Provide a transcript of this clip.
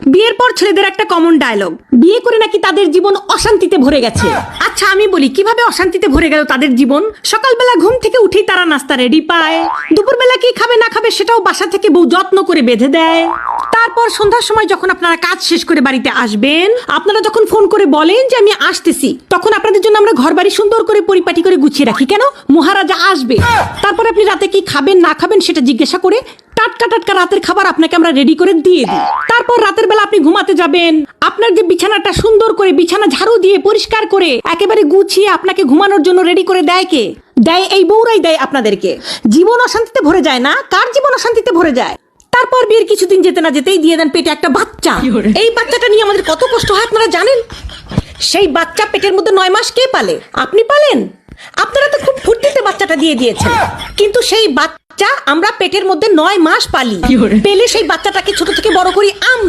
বিয়ের পর ছেলেদের একটা কমন ডায়লগ, বিয়ে করে নাকি তাদের জীবন অশান্তিতে ভরে গেছে। আচ্ছা আমি বলি, কিভাবে অশান্তিতে ভরে গেল তাদের জীবন? সকালবেলা ঘুম থেকে উঠেই তারা নাস্তা রেডি পায়, দুপুরবেলা কি খাবে না খাবে সেটাও বাসা থেকে বউ যত্ন করে বেঁধে দেয়। তারপর সন্ধ্যার সময় যখন আপনারা কাজ শেষ করে বাড়িতে আসবেন, আপনারা যখন ফোন করে বলেন যে আমি আসতেছি, তখন আপনাদের জন্য আমরা ঘর বাড়ি সুন্দর করে পরিপাটি করে গুছিয়ে রাখি। কেন? মহারাজা আসবে। তারপর আপনি রাতে কি খাবেন না খাবেন সেটা জিজ্ঞাসা করে টাটকা টাটকা রাতের খাবার আপনাকে আমরা রেডি করে দিয়ে দিই। তারপর রাতের বেলা আপনি ঘুমাতে যাবেন, আপনার যে বিছানাটা সুন্দর করে বিছানা ঝাড়ু দিয়ে পরিষ্কার করে একেবারে গুছিয়ে আপনাকে ঘুমানোর জন্য রেডি করে দেয় কে? দেয় এই বউরাই দেয় আপনাদেরকে। জীবন অশান্তিতে ভরে যায় না? কার জীবন অশান্তিতে ভরে যায়? তারপর বিয়ের কিছুদিন যেতে না যেতেই দিয়ে দেন পেটে একটা বাচ্চা। এই বাচ্চাটা নিয়ে আমাদের কত কষ্ট হয় আপনারা জানেন? সেই বাচ্চা পেটের মধ্যে 9 মাস কে পালে? আপনি পালেন? আপনারা তো খুব ফুর্তিতে বাচ্চাটা দিয়ে দিয়েছেন, কিন্তু সেই বাচ্চা আমরা পেটের মধ্যে 9 মাস পালি। পেলে সেই বাচ্চাটাকে ছোট থেকে বড় করি আমরা।